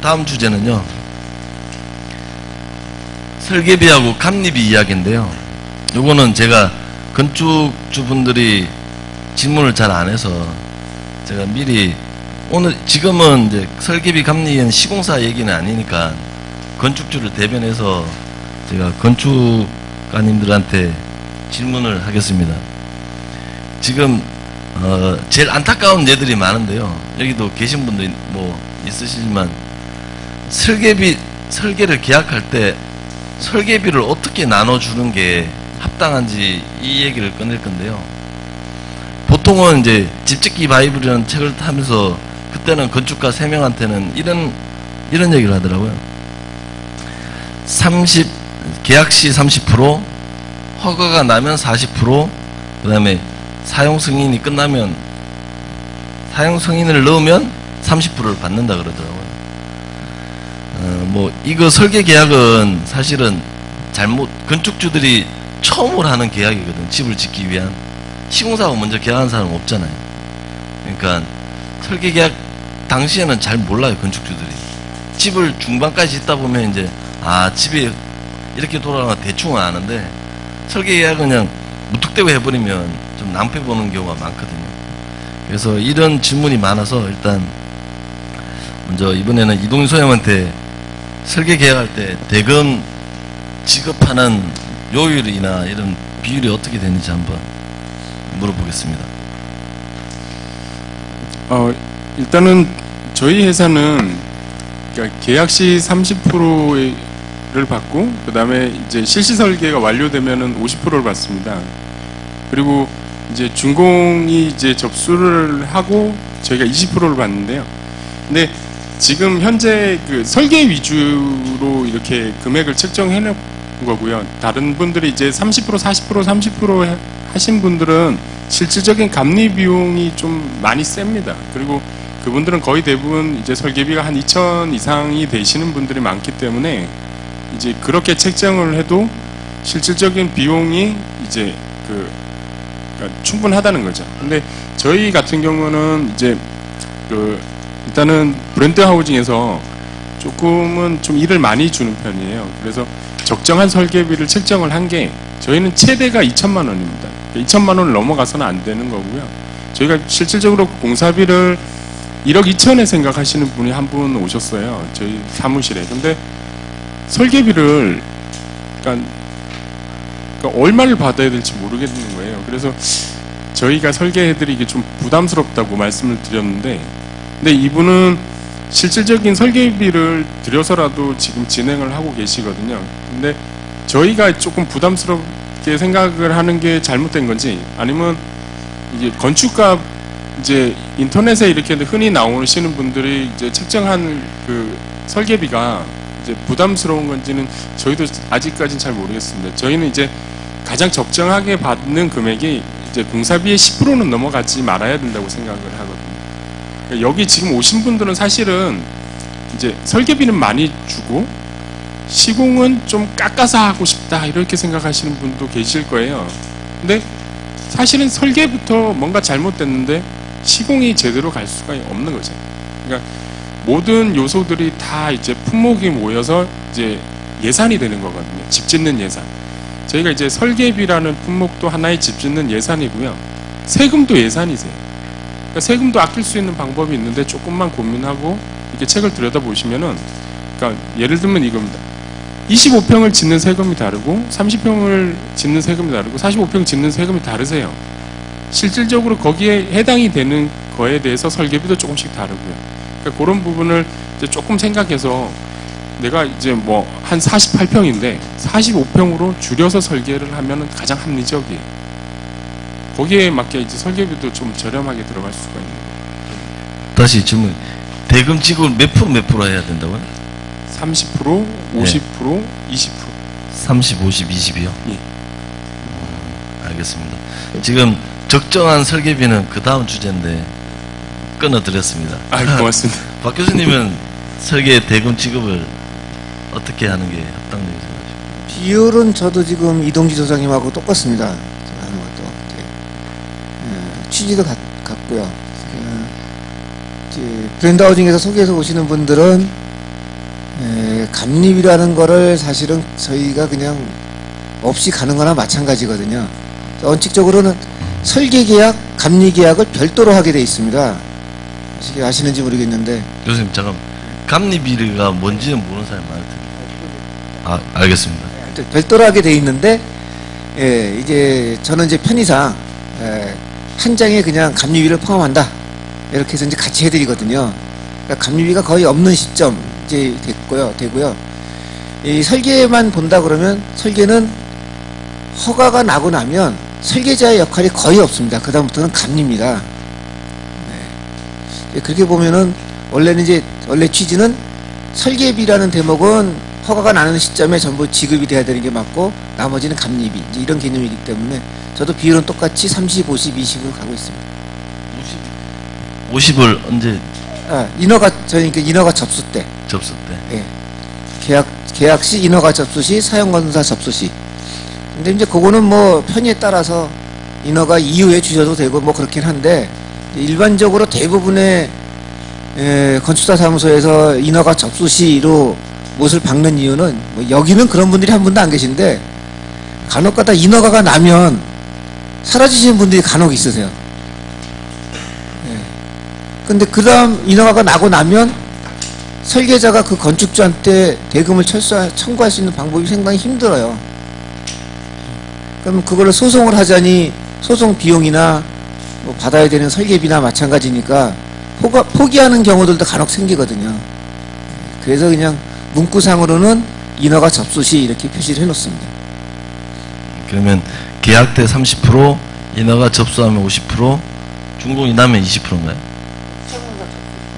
다음 주제는요. 설계비하고 감리비 이야기인데요. 요거는 제가 건축주분들이 질문을 잘 안 해서 제가 미리 오늘 지금은 이제 설계비 감리는 시공사 얘기는 아니니까 건축주를 대변해서 제가 건축가님들한테 질문을 하겠습니다. 지금 제일 안타까운 예들이 많은데요. 여기도 계신 분도 뭐 있으시지만 설계를 계약할 때 설계비를 어떻게 나눠주는 게 합당한지 이 얘기를 꺼낼 건데요. 보통은 이제 집짓기 바이블이라는 책을 하면서 그때는 건축가 3명한테는 이런 얘기를 하더라고요. 계약 시 30%, 허가가 나면 40%, 그 다음에 사용 승인이 끝나면 사용 승인을 넣으면 30%를 받는다 그러더라고요. 뭐 이거 설계 계약은 사실은 건축주들이 처음으로 하는 계약이거든. 집을 짓기 위한. 시공사하고 먼저 계약한 사람은 없잖아요. 그러니까 설계 계약 당시에는 잘 몰라요, 건축주들이. 집을 중반까지 짓다 보면 이제 집이 이렇게 돌아가는 대충은 아는데 설계 계약은 그냥 무턱대고 해버리면 좀 낭패 보는 경우가 많거든요. 그래서 이런 질문이 많아서 일단 먼저 이번에는 이동희 소장한테 설계 계약할 때 대금 지급하는 요율이나 이런 비율이 어떻게 되는지 한번 물어보겠습니다. 일단은 저희 회사는 그러니까 계약 시 30%를 받고 그 다음에 이제 실시 설계가 완료되면은 50%를 받습니다. 그리고 이제 준공이 이제 접수를 하고 저희가 20%를 받는데요. 근데 지금 현재 그 설계 위주로 이렇게 금액을 책정해 놓은 거고요. 다른 분들이 이제 30%, 40%, 30% 하신 분들은 실질적인 감리 비용이 좀 많이 셉니다. 그리고 그분들은 거의 대부분 이제 설계비가 한 2천 이상이 되시는 분들이 많기 때문에 이제 그렇게 책정을 해도 실질적인 비용이 이제 그러니까 충분하다는 거죠. 근데 저희 같은 경우는 이제 일단은 브랜드 하우징에서 조금은 좀 일을 많이 주는 편이에요. 그래서 적정한 설계비를 책정을 한 게 저희는 최대가 2천만 원입니다. 2천만 원을 넘어가서는 안 되는 거고요. 저희가 실질적으로 공사비를 1억 2천에 생각하시는 분이 한 분 오셨어요. 저희 사무실에. 근데 설계비를 그러니까 얼마를 받아야 될지 모르겠는 거예요. 그래서 저희가 설계해드리기 좀 부담스럽다고 말씀을 드렸는데 근데 이분은 실질적인 설계비를 들여서라도 지금 진행을 하고 계시거든요. 근데 저희가 조금 부담스럽게 생각을 하는 게 잘못된 건지 아니면 이제 건축가 이제 인터넷에 이렇게 흔히 나오시는 분들이 이제 책정한 그 설계비가 이제 부담스러운 건지는 저희도 아직까지는 잘 모르겠습니다. 저희는 이제 가장 적정하게 받는 금액이 이제 공사비의 10%는 넘어가지 말아야 된다고 생각을 하거든요. 그러니까 여기 지금 오신 분들은 사실은 이제 설계비는 많이 주고 시공은 좀 깎아서 하고 싶다 이렇게 생각하시는 분도 계실 거예요. 근데 사실은 설계부터 뭔가 잘못됐는데 시공이 제대로 갈 수가 없는 거죠. 그러니까 모든 요소들이 다 이제 품목이 모여서 이제 예산이 되는 거거든요. 집 짓는 예산. 저희가 이제 설계비라는 품목도 하나의 집 짓는 예산이고요. 세금도 예산이세요. 그러니까 세금도 아낄 수 있는 방법이 있는데 조금만 고민하고 이렇게 책을 들여다보시면은 그러니까 예를 들면 이겁니다. 25평을 짓는 세금이 다르고 30평을 짓는 세금이 다르고 45평 짓는 세금이 다르세요. 실질적으로 거기에 해당이 되는 거에 대해서 설계비도 조금씩 다르고요. 그러니까 그런 부분을 이제 조금 생각해서 내가 이제 뭐 한 48평인데 45평으로 줄여서 설계를 하면은 가장 합리적이에요. 거기에 맞게 이제 설계비도 좀 저렴하게 들어갈 수가 있는 거예요. 다시 질문. 대금 지급을 몇 프로 해야 된다고요? 30%, 50%, 20%. 30, 50, 20이요? 예. 알겠습니다. 지금 적정한 설계비는 그 다음 주제인데 끊어드렸습니다. 고맙습니다. 박 교수님은 설계 대금 지급을 어떻게 하는 게 합당하다고 생각하십니까? 비율은 저도 지금 이동지 소장님하고 똑같습니다. 제가 하는 것도. 취지도 같고요. 브랜드 하우징에서 소개해서 오시는 분들은 감립이라는 거를 사실은 저희가 그냥 없이 가는 거나 마찬가지거든요. 원칙적으로는 설계 계약, 감리 계약을 별도로 하게 돼 있습니다. 아시는지 모르겠는데. 교수님, 잠깐. 감리비리가 뭔지는 모르는 사람이 많을 텐데. 아, 알겠습니다. 별도로 하게 돼 있는데, 이제 저는 이제 편의상, 한 장에 그냥 감리비를 포함한다. 이렇게 해서 이제 같이 해드리거든요. 그러니까 감리비가 거의 없는 시점, 이제 되고요. 이 설계만 본다 그러면 설계는 허가가 나고 나면 설계자의 역할이 거의 없습니다. 그다음부터는 감리입니다. 그렇게 보면은 원래 취지는 설계비라는 대목은 허가가 나는 시점에 전부 지급이 돼야 되는 게 맞고 나머지는 감리비 이제 이런 개념이기 때문에 저도 비율은 똑같이 30, 50, 20으로 가고 있습니다. 50을 언제 저희니까 인허가 접수 때. 접수 때. 예. 계약 시, 인허가 접수 시, 사용검사 접수 시. 근데 이제 그거는 뭐 편의에 따라서 인허가 이후에 주셔도 되고 뭐 그렇긴 한데 일반적으로 대부분의 건축사 사무소에서 인허가 접수 시로 못을 박는 이유는 뭐 여기는 그런 분들이 한 분도 안 계신데 간혹가다 인허가가 나면 사라지시는 분들이 간혹 있으세요. 근데 그 다음 인허가가 나고 나면 설계자가 그 건축주한테 대금을 청구할 수 있는 방법이 상당히 힘들어요. 그럼 그걸로 소송을 하자니 소송 비용이나 뭐 받아야 되는 설계비나 마찬가지니까 포기하는 경우들도 간혹 생기거든요. 그래서 그냥 문구상으로는 인허가 접수 시 이렇게 표시를 해놓습니다. 그러면 계약 때 30%, 인허가 접수하면 50%, 준공이 나면 20%인가요?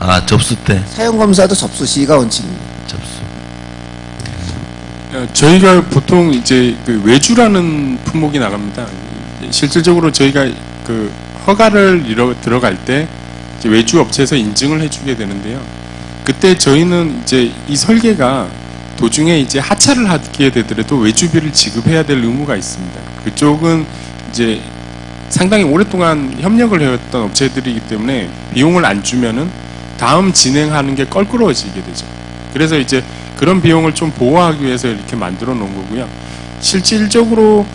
아, 접수 때. 사용검사도 접수 시가 원칙입니다. 접수. 저희가 보통 이제 그 외주라는 품목이 나갑니다. 실질적으로 저희가 그 허가를 들어갈 때 이제 외주 업체에서 인증을 해주게 되는데요. 그때 저희는 이제 이 설계가 도중에 이제 하차를 하게 되더라도 외주비를 지급해야 될 의무가 있습니다. 그쪽은 이제 상당히 오랫동안 협력을 해왔던 업체들이기 때문에 비용을 안 주면은 다음 진행하는 게 껄끄러워지게 되죠. 그래서 이제 그런 비용을 좀 보호하기 위해서 이렇게 만들어 놓은 거고요. 실질적으로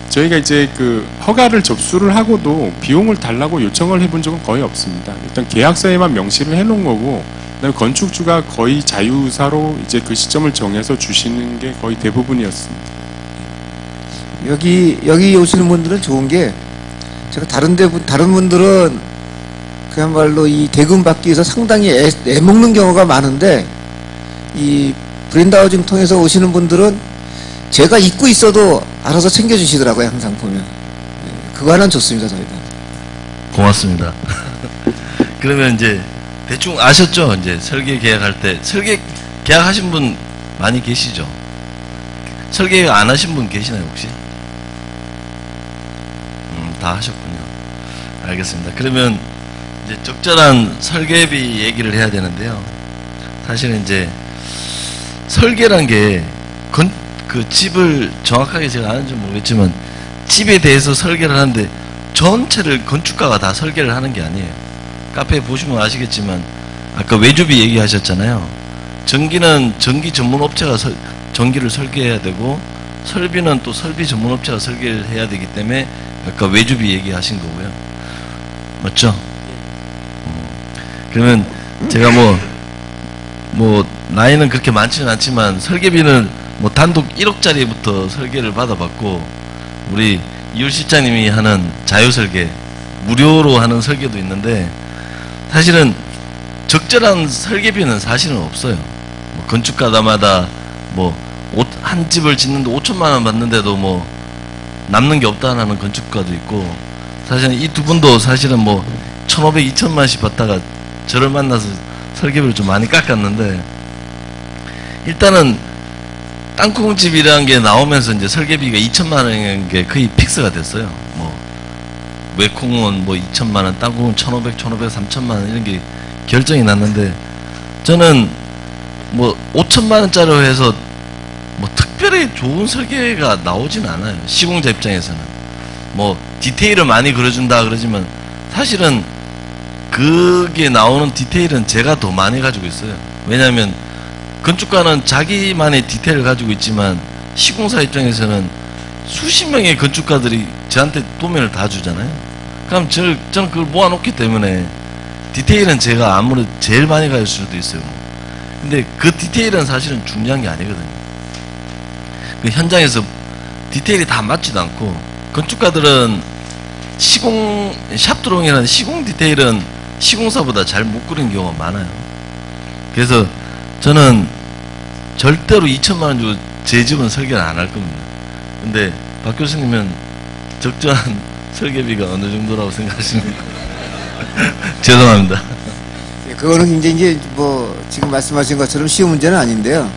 저희가 이제 그 허가를 접수를 하고도 비용을 달라고 요청을 해본 적은 거의 없습니다. 일단 계약서에만 명시를 해놓은 거고, 그다음에 건축주가 거의 자유사로 이제 그 시점을 정해서 주시는 게 거의 대부분이었습니다. 여기 오시는 분들은 좋은 게 제가 다른 분들은 그야말로 이 대금 받기 위해서 상당히 애먹는 경우가 많은데 이 브랜드 하우징 통해서 오시는 분들은 제가 잊고 있어도 알아서 챙겨주시더라고요. 항상 보면. 그거 하나는 좋습니다. 저희가. 고맙습니다. 그러면 이제 대충 아셨죠? 이제 설계 계약할 때 설계 계약하신 분 많이 계시죠? 설계 안 하신 분 계시나요 혹시? 다 하셨군요. 알겠습니다. 그러면 이제 적절한 설계비 얘기를 해야 되는데요. 사실은 이제 설계란 게 그 집을 정확하게 제가 아는지 모르겠지만 집에 대해서 설계를 하는데 전체를 건축가가 다 설계를 하는 게 아니에요. 카페에 보시면 아시겠지만 아까 외주비 얘기하셨잖아요. 전기는 전기 전문 업체가 전기를 설계해야 되고 설비는 또 설비 전문 업체가 설계를 해야 되기 때문에 아까 외주비 얘기하신 거고요. 맞죠? 그러면 제가 뭐 나이는 그렇게 많지는 않지만 설계비는 뭐 단독 1억짜리부터 설계를 받아봤고 우리 이율 실장님이 하는 자유설계 무료로 하는 설계도 있는데 사실은 적절한 설계비는 사실은 없어요. 뭐 건축가마다 뭐 한 집을 짓는데 5천만 원 받는데도 뭐 남는 게 없다는 건축가도 있고 사실은 이 두 분도 사실은 뭐 1,500, 2천만씩 받다가 저를 만나서 설계비를 좀 많이 깎았는데 일단은 땅콩집이라는 게 나오면서 이제 설계비가 2천만 원인 게 거의 픽스가 됐어요. 뭐 외콩은 뭐 2천만 원, 땅콩은 1,500, 3천만 원 이런 게 결정이 났는데 저는 뭐 5천만 원짜리로 해서 뭐 특별히 좋은 설계가 나오진 않아요. 시공자 입장에서는 뭐 디테일을 많이 그려준다 그러지만 사실은 그게 나오는 디테일은 제가 더 많이 가지고 있어요. 왜냐하면 건축가는 자기만의 디테일을 가지고 있지만 시공사 입장에서는 수십 명의 건축가들이 저한테 도면을 다 주잖아요. 그럼 저는 그걸 모아놓기 때문에 디테일은 제가 아무래도 제일 많이 가질 수도 있어요. 근데 그 디테일은 사실은 중요한 게 아니거든요. 그 현장에서 디테일이 다 맞지도 않고, 건축가들은 샵 드로잉이라는 시공 디테일은 시공사보다 잘 못 그리는 경우가 많아요. 그래서 저는 절대로 2천만 원 주고 제 집은 설계를 안 할 겁니다. 근데 박 교수님은 적절한 설계비가 어느 정도라고 생각하십니까? 죄송합니다. 그거는 이제 뭐 지금 말씀하신 것처럼 쉬운 문제는 아닌데요.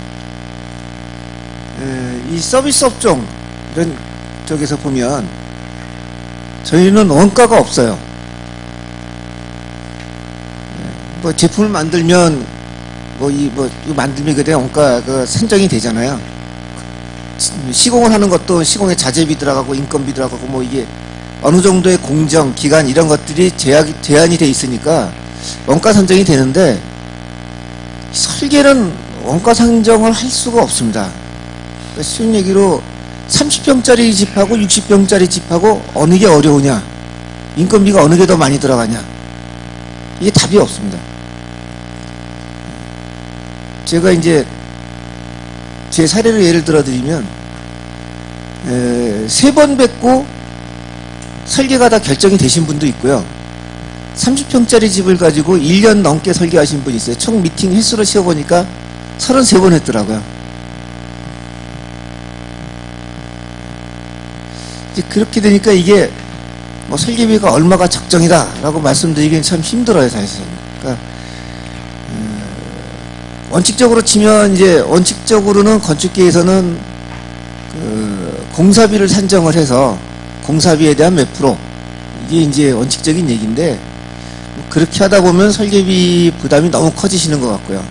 이 서비스 업종 이런 쪽에서 보면 저희는 원가가 없어요. 뭐 제품을 만들면 이거 만들면 그때 원가 산정이 되잖아요. 시공을 하는 것도 시공에 자재비 들어가고 인건비 들어가고 뭐 이게 어느 정도의 공정, 기간 이런 것들이 제한이 돼 있으니까 원가 산정이 되는데, 설계는 원가 산정을 할 수가 없습니다. 그러니까 쉬운 얘기로 30평짜리 집하고 60평짜리 집하고 어느 게 어려우냐, 인건비가 어느 게 더 많이 들어가냐, 이게 답이 없습니다. 제가 이제 제 사례를 예를 들어드리면 3번 뵙고 설계가 다 결정이 되신 분도 있고요. 30평짜리 집을 가지고 1년 넘게 설계하신 분이 있어요. 총 미팅 횟수로 세어보니까 33번 했더라고요. 이제 그렇게 되니까 이게 뭐 설계비가 얼마가 적정이다라고 말씀드리기는 참 힘들어요, 사실. 그러니까 원칙적으로 치면 이제 원칙적으로는 건축계에서는 공사비를 산정을 해서 공사비에 대한 몇 프로, 이게 이제 원칙적인 얘기인데, 그렇게 하다 보면 설계비 부담이 너무 커지시는 것 같고요.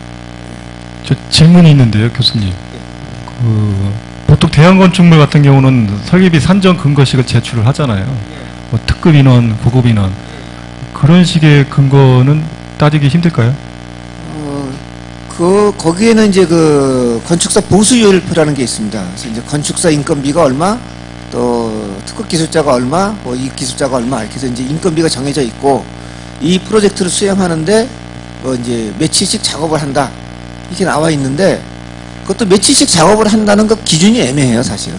저 질문이 있는데요, 교수님. 보통 대형건축물 같은 경우는 설계비 산정 근거식을 제출을 하잖아요. 뭐 특급 인원, 고급 인원. 그런 식의 근거는 따지기 힘들까요? 거기에는 이제 건축사 보수요율표라는 게 있습니다. 그래서 이제 건축사 인건비가 얼마, 또 특급 기술자가 얼마, 뭐 이 기술자가 얼마, 이렇게 해서 이제 인건비가 정해져 있고, 이 프로젝트를 수행하는데 이제 며칠씩 작업을 한다, 이렇게 나와 있는데, 그것도 며칠씩 작업을 한다는 것 기준이 애매해요, 사실은.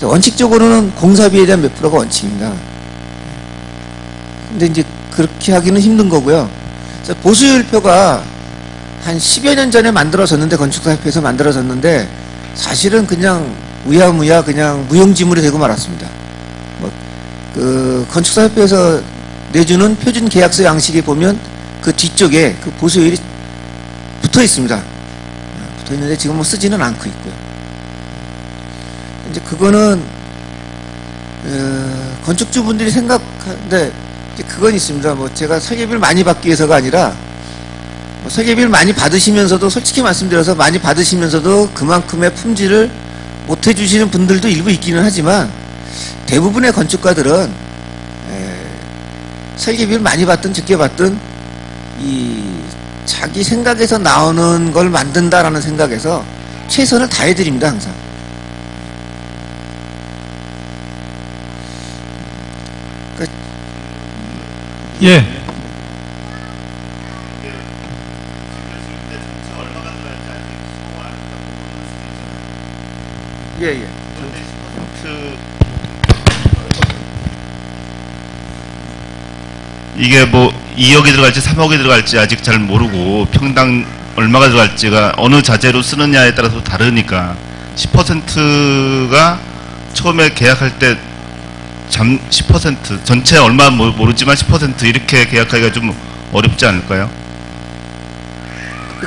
원칙적으로는 공사비에 대한 몇 프로가 원칙입니다. 근데 이제 그렇게 하기는 힘든 거고요. 보수율표가 한 10여 년 전에 만들어졌는데, 건축사협회에서 만들어졌는데, 사실은 그냥 우야무야 그냥 무용지물이 되고 말았습니다. 건축사협회에서 내주는 표준 계약서 양식에 보면 그 뒤쪽에 그 보수율이 붙어 있습니다. 붙어 있는데 지금 뭐 쓰지는 않고 있고요. 이제 그거는 건축주분들이 생각하는데, 그건 있습니다. 뭐 제가 설계비를 많이 받기 위해서가 아니라, 설계비를 많이 받으시면서도, 솔직히 말씀드려서 많이 받으시면서도 그만큼의 품질을 못 해주시는 분들도 일부 있기는 하지만, 대부분의 건축가들은 설계비를 많이 받든 적게 받든 자기 생각에서 나오는 걸 만든다라는 생각에서 최선을 다해드립니다, 항상. 예. 예. 이게 뭐 2억이 들어갈지 3억이 들어갈지 아직 잘 모르고, 평당 얼마가 들어갈지가 어느 자재로 쓰느냐에 따라서 다르니까 10%가 처음에 계약할 때 10% 전체 얼마 모르지만 10% 이렇게 계약하기가 좀 어렵지 않을까요?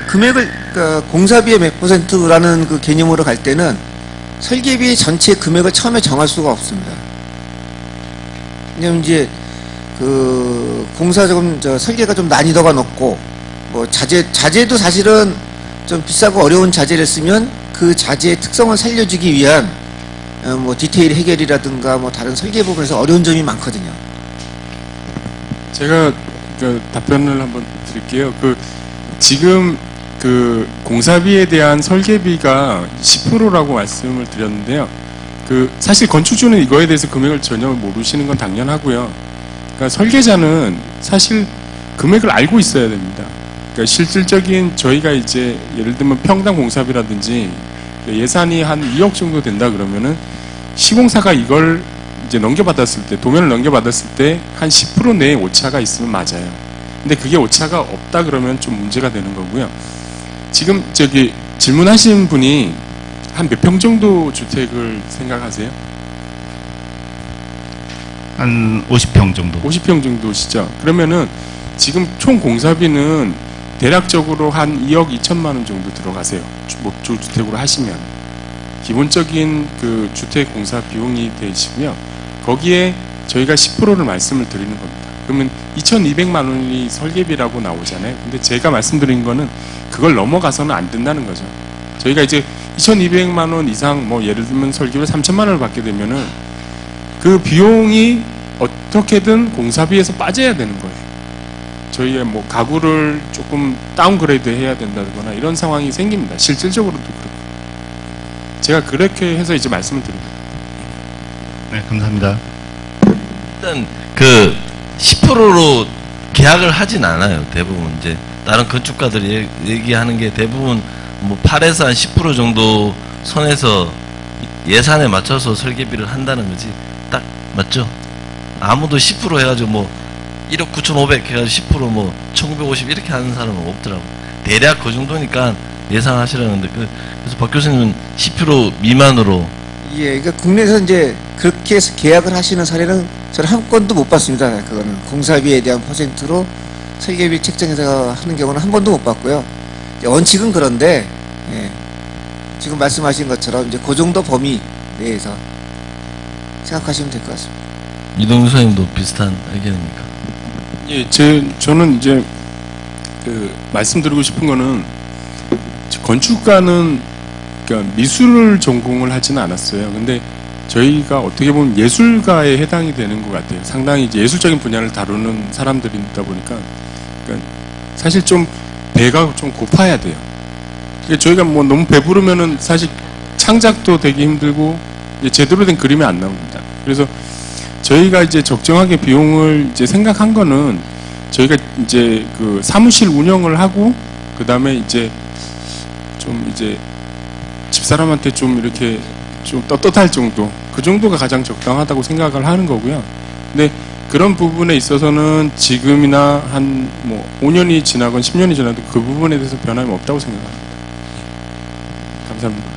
금액을, 공사비의 몇 %라는 그 개념으로 갈 때는 설계비 전체 금액을 처음에 정할 수가 없습니다. 왜냐면 이제 공사 설계가 좀 난이도가 높고, 뭐 자재도 사실은 좀 비싸고 어려운 자재를 쓰면 그 자재의 특성을 살려주기 위한 뭐 디테일 해결이라든가 뭐 다른 설계 부분에서 어려운 점이 많거든요. 제가 그 답변을 한번 드릴게요. 지금 공사비에 대한 설계비가 10%라고 말씀을 드렸는데요. 사실 건축주는 이거에 대해서 금액을 전혀 모르시는 건 당연하고요. 그러니까 설계자는 사실 금액을 알고 있어야 됩니다. 그러니까 실질적인 저희가 이제 예를 들면 평당 공사비라든지 예산이 한 2억 정도 된다 그러면은 시공사가 이걸 이제 넘겨받았을 때, 도면을 넘겨받았을 때 한 10% 내에 오차가 있으면 맞아요. 근데 그게 오차가 없다 그러면 좀 문제가 되는 거고요. 지금 질문하신 분이 한 몇 평 정도 주택을 생각하세요? 한 50평 정도. 50평 정도시죠. 그러면은 지금 총 공사비는 대략적으로 한 2억 2천만 원 정도 들어가세요. 목조 주택으로 하시면 기본적인 그 주택 공사 비용이 되시고요. 거기에 저희가 10%를 말씀을 드리는 겁니다. 그러면 2,200만 원이 설계비라고 나오잖아요. 근데 제가 말씀드린 거는 그걸 넘어가서는 안 된다는 거죠. 저희가 이제 2,200만 원 이상 뭐 예를 들면 설계비를 3천만 원을 받게 되면은 그 비용이 어떻게든 공사비에서 빠져야 되는 거예요. 저희의 뭐 가구를 조금 다운그레이드 해야 된다거나 이런 상황이 생깁니다. 실질적으로도 그렇고. 제가 그렇게 해서 이제 말씀을 드립니다. 네, 감사합니다. 일단 10%로 계약을 하진 않아요. 대부분 이제 다른 건축가들이 얘기하는 게 대부분 뭐 8에서 한 10% 정도 선에서 예산에 맞춰서 설계비를 한다는 거지. 딱 맞죠? 아무도 10% 해가지고 뭐 1억 9,500 해가지고 10% 뭐 1,950 이렇게 하는 사람은 없더라고. 대략 그 정도니까 예상하시라는데 그래서 박 교수님은 10% 미만으로. 예, 그러니까 국내에서 이제 그렇게 해서 계약을 하시는 사례는 저는 한 건도 못 봤습니다. 그거는 공사비에 대한 퍼센트로 설계비 책정해서 하는 경우는 한 번도 못 봤고요. 원칙은 그런데 예, 지금 말씀하신 것처럼 이제 그 정도 범위 내에서 생각하시면 될 것 같습니다. 이동규 선생님도 비슷한 의견입니까? 예, 저는 이제 말씀드리고 싶은 거는 건축가는 그러니까 미술을 전공을 하지는 않았어요. 근데 저희가 어떻게 보면 예술가에 해당이 되는 것 같아요. 상당히 이제 예술적인 분야를 다루는 사람들이다 보니까 그러니까 사실 좀 배가 좀 고파야 돼요. 그러니까 저희가 뭐 너무 배부르면은 사실 창작도 되게 힘들고 제대로 된 그림이 안 나옵니다. 그래서 저희가 이제 적정하게 비용을 이제 생각한 거는 저희가 이제 그 사무실 운영을 하고 그 다음에 이제 좀 이제 집사람한테 좀 이렇게 좀 떳떳할 정도 그 정도가 가장 적당하다고 생각을 하는 거고요. 근데 그런 부분에 있어서는 지금이나 한 뭐 5년이 지나건 10년이 지나도 그 부분에 대해서 변함이 없다고 생각합니다. 감사합니다.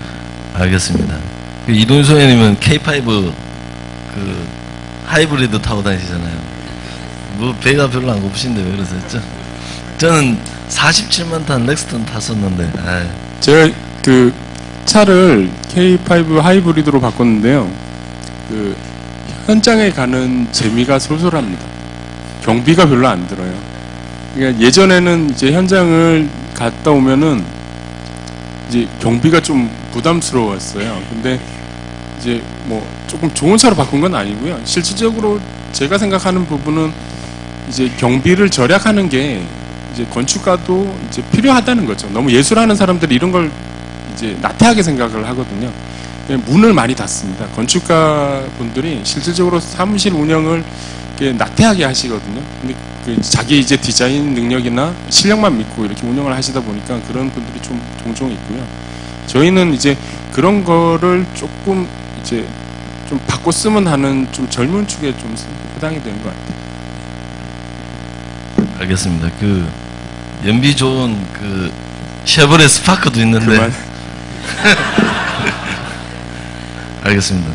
알겠습니다. 이동규 선생님은 K5 하이브리드 타고 다니시잖아요. 뭐 배가 별로 안 고프신데 왜 그러셨죠? 저는 47만 탄 렉스턴 탔었는데. 제가 그 차를 K5 하이브리드로 바꿨는데요. 그 현장에 가는 재미가 솔솔합니다. 경비가 별로 안 들어요. 그러니까 예전에는 이제 현장을 갔다 오면은 이제 경비가 좀 부담스러웠어요. 근데 이제 뭐 조금 좋은 차로 바꾼 건 아니고요. 실질적으로 제가 생각하는 부분은 이제 경비를 절약하는 게 이제 건축가도 이제 필요하다는 거죠. 너무 예술하는 사람들이 이런 걸 이제 나태하게 생각을 하거든요. 문을 많이 닫습니다. 건축가 분들이 실질적으로 사무실 운영을 나태하게 하시거든요. 근데 자기 이제 디자인 능력이나 실력만 믿고 이렇게 운영을 하시다 보니까 그런 분들이 좀 종종 있고요. 저희는 이제 그런 거를 조금 이제 좀 바꿔 쓰면 하는 좀 젊은 축에 좀 해당이 되는 것 같아요. 알겠습니다. 연비 좋은 쉐보레 스파크도 있는데. 그만. 알겠습니다.